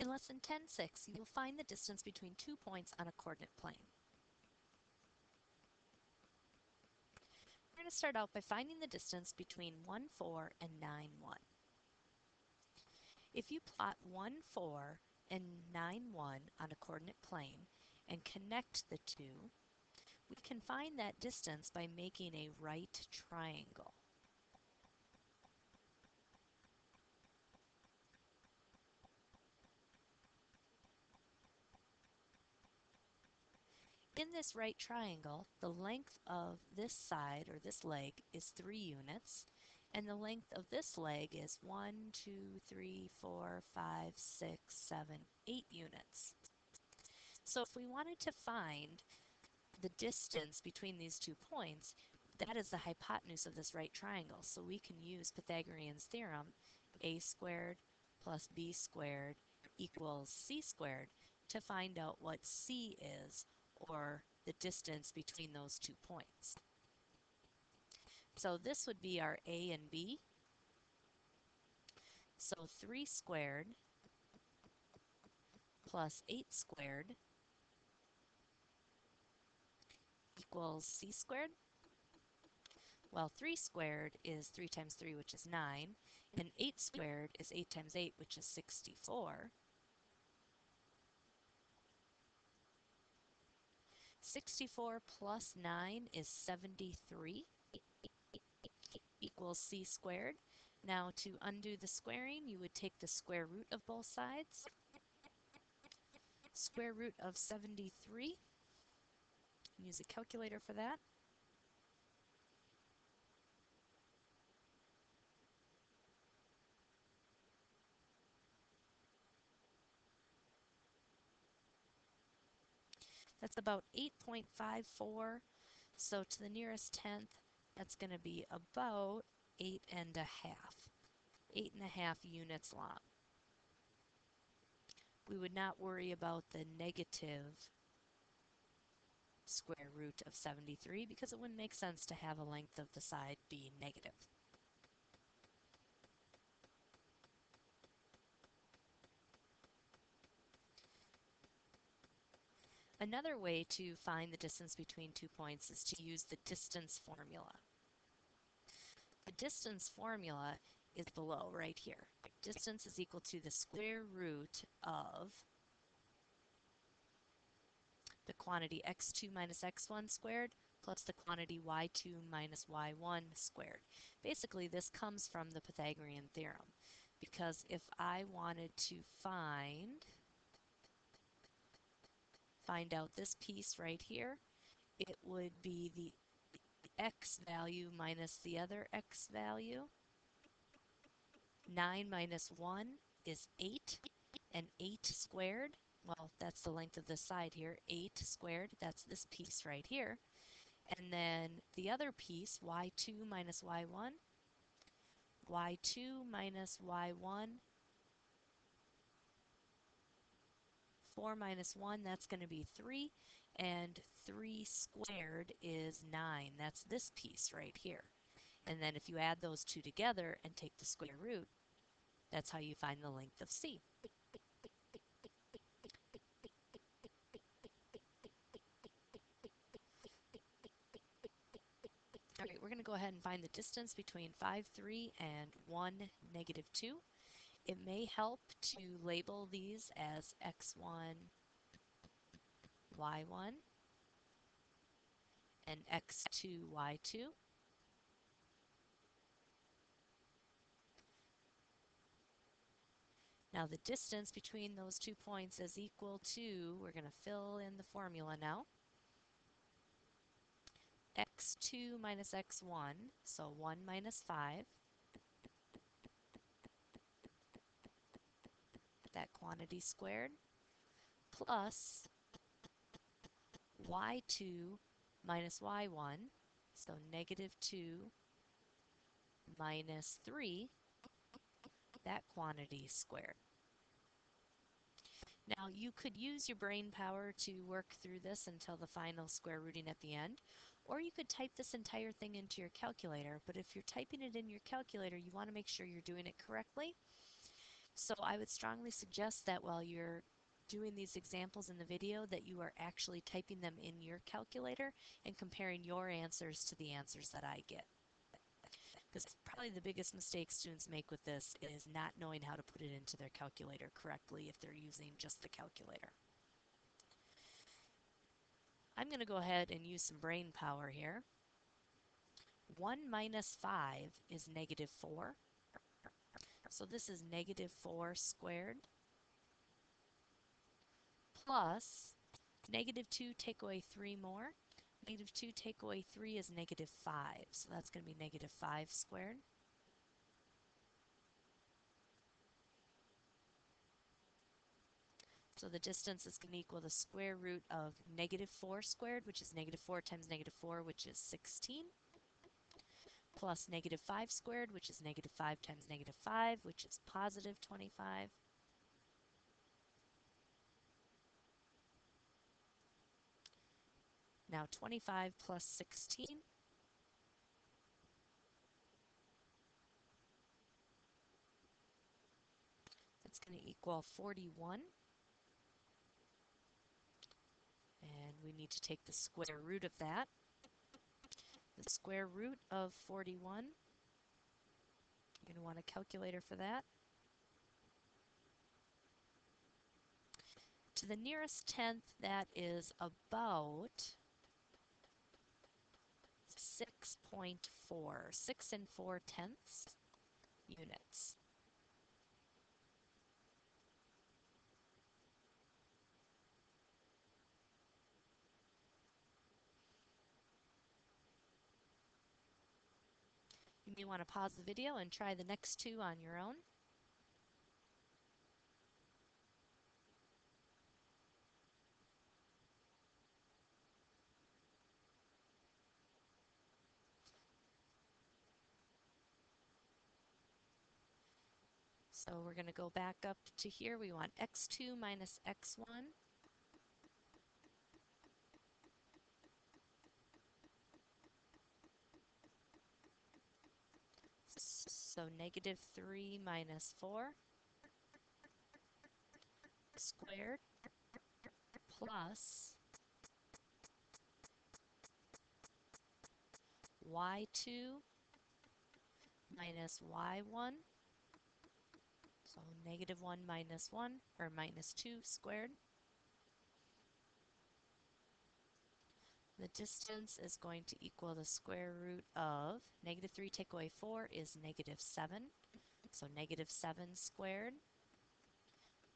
In lesson 10.6, you will find the distance between 2 points on a coordinate plane. We're going to start out by finding the distance between 1, 4 and 9, 1. If you plot 1, 4 and 9, 1 on a coordinate plane and connect the two, we can find that distance by making a right triangle. In this right triangle, the length of this side or this leg is 3 units, and the length of this leg is 1, 2, 3, 4, 5, 6, 7, 8 units. So if we wanted to find the distance between these 2 points, that is the hypotenuse of this right triangle. So we can use Pythagorean's theorem, a squared plus b squared equals c squared, to find out what c is, or the distance between those 2 points. So this would be our a and b. So 3 squared plus 8 squared equals c squared. Well, 3 squared is 3 times 3, which is 9, and 8 squared is 8 times 8, which is 64. 64 plus 9 is 73 equals c squared. Now to undo the squaring, you would take the square root of both sides. Square root of 73. Use a calculator for that. That's about 8.54. So to the nearest tenth, that's going to be about 8.5. 8.5 units long. We would not worry about the negative square root of 73 because it wouldn't make sense to have a length of the side be negative. Another way to find the distance between 2 points is to use the distance formula. The distance formula is below right here. Distance is equal to the square root of the quantity x2 minus x1 squared plus the quantity y2 minus y1 squared. Basically, this comes from the Pythagorean theorem, because if I wanted to find out this piece right here, it would be the x value minus the other x value. 9 minus 1 is 8, and 8 squared, well, that's the length of this side here, 8 squared, that's this piece right here. And then the other piece, y2 minus y1, y2 minus y1, 4 minus 1, that's going to be 3, and 3 squared is 9. That's this piece right here. And then if you add those two together and take the square root, that's how you find the length of C. All right, we're going to go ahead and find the distance between 5, 3 and 1, negative 2. It may help to label these as x1, y1, and x2, y2. Now the distance between those 2 points is equal to, we're going to fill in the formula now, x2 minus x1, so 1 minus 5, that quantity squared, plus y2 minus y1, so negative 2 minus 3, that quantity squared. Now you could use your brain power to work through this until the final square rooting at the end, or you could type this entire thing into your calculator, but if you're typing it in your calculator, you want to make sure you're doing it correctly. So I would strongly suggest that while you're doing these examples in the video that you are actually typing them in your calculator and comparing your answers to the answers that I get. Because probably the biggest mistake students make with this is not knowing how to put it into their calculator correctly if they're using just the calculator. I'm going to go ahead and use some brain power here. 1 minus 5 is negative 4. So this is negative 4 squared plus negative 2 take away 3 more. Negative 2 take away 3 is negative 5. So that's going to be negative 5 squared. So the distance is going to equal the square root of negative 4 squared, which is negative 4 times negative 4, which is 16, plus negative 5 squared, which is negative 5 times negative 5, which is positive 25. Now 25 plus 16, that's going to equal 41. And we need to take the square root of that. The square root of 41, you're going to want a calculator for that. To the nearest tenth, that is about 6.4, 6 and 4 tenths units. You may want to pause the video and try the next two on your own. So we're going to go back up to here. We want x2 minus x1. So negative 3 minus 4 squared plus y2 minus y1. So negative 1 minus 1, or minus 2 squared. The distance is going to equal the square root of negative 3 take away 4 is negative 7. So negative 7 squared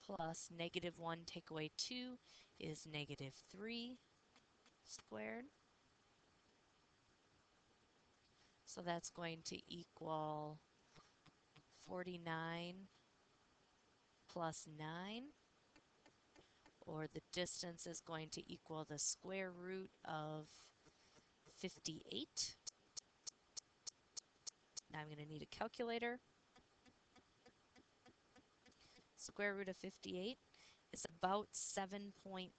plus negative 1 take away 2 is negative 3 squared. So that's going to equal 49 plus 9, or the distance is going to equal the square root of 58. Now I'm going to need a calculator. Square root of 58 is about 7.6.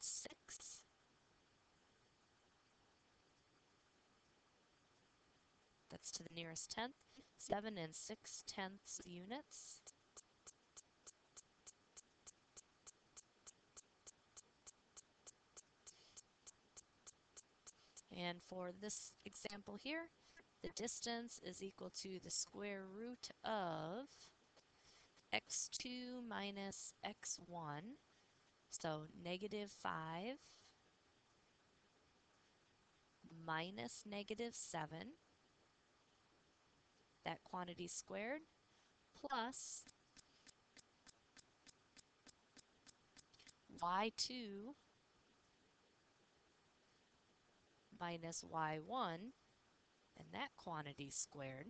That's to the nearest tenth. 7 and 6 tenths units. And for this example here, the distance is equal to the square root of x2 minus x1. So negative 5 minus negative 7, that quantity squared, plus y2 minus y1, and that quantity squared.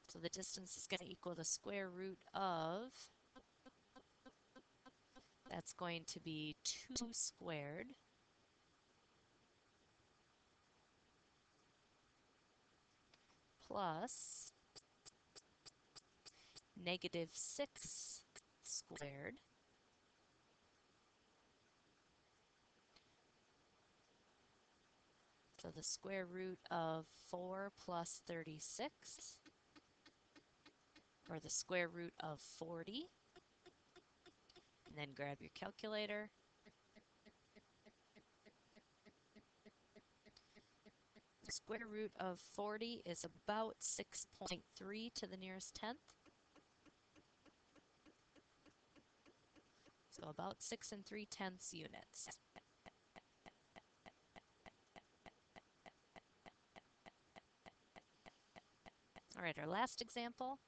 So the distance is going to equal the square root of, that's going to be 2 squared plus negative 6 squared so the square root of 4 plus 36 or the square root of 40, and then grab your calculator. The square root of 40 is about 6.3 to the nearest tenth. So about 6 3/10 units. All right, our last example.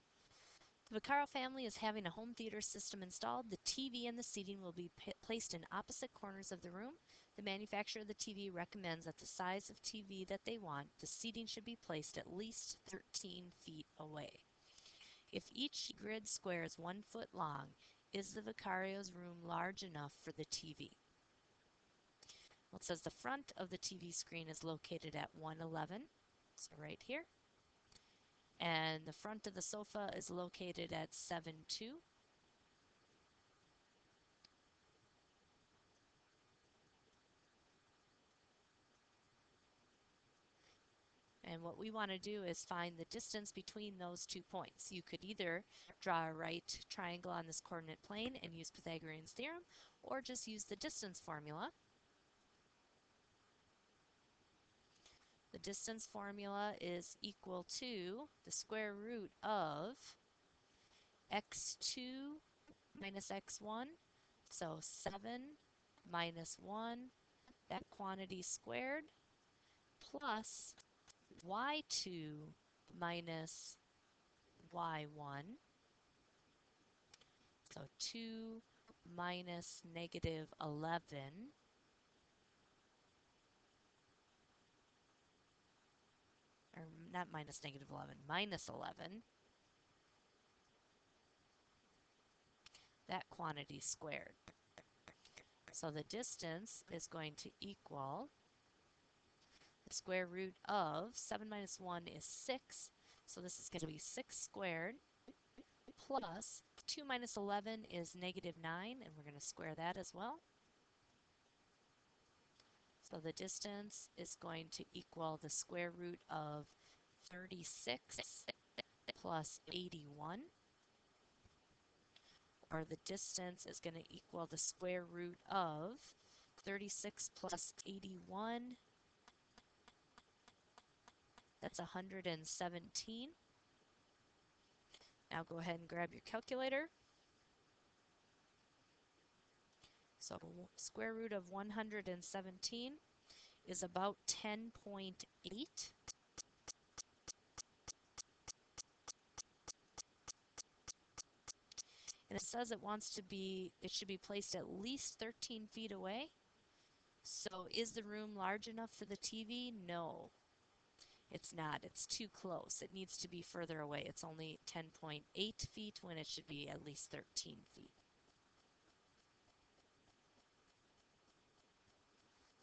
The Vaccaro family is having a home theater system installed. The TV and the seating will be placed in opposite corners of the room. The manufacturer of the TV recommends that the size of TV that they want, the seating should be placed at least 13 feet away. If each grid square is 1 foot long, is the Vaccario's room large enough for the TV? Well, it says the front of the TV screen is located at 111, so right here. And the front of the sofa is located at 7.2. And what we want to do is find the distance between those 2 points. You could either draw a right triangle on this coordinate plane and use Pythagorean's theorem, or just use the distance formula. The distance formula is equal to the square root of x2 minus x1, so 7 minus 1, that quantity squared, plus y2 minus y1, so 2 minus negative 11, or not minus negative 11, minus 11, that quantity squared. So the distance is going to equal the square root of 7 minus 1 is 6, so this is going to be 6 squared, plus 2 minus 11 is negative 9, and we're going to square that as well. So the distance is going to equal the square root of 36 plus 81, or the distance is going to equal the square root of 36 plus 81, that's 117. Now go ahead and grab your calculator. So square root of 117 is about 10.8. And it says it should be placed at least 13 feet away. So is the room large enough for the TV? No, it's not. It's too close. It needs to be further away. It's only 10.8 feet when it should be at least 13 feet.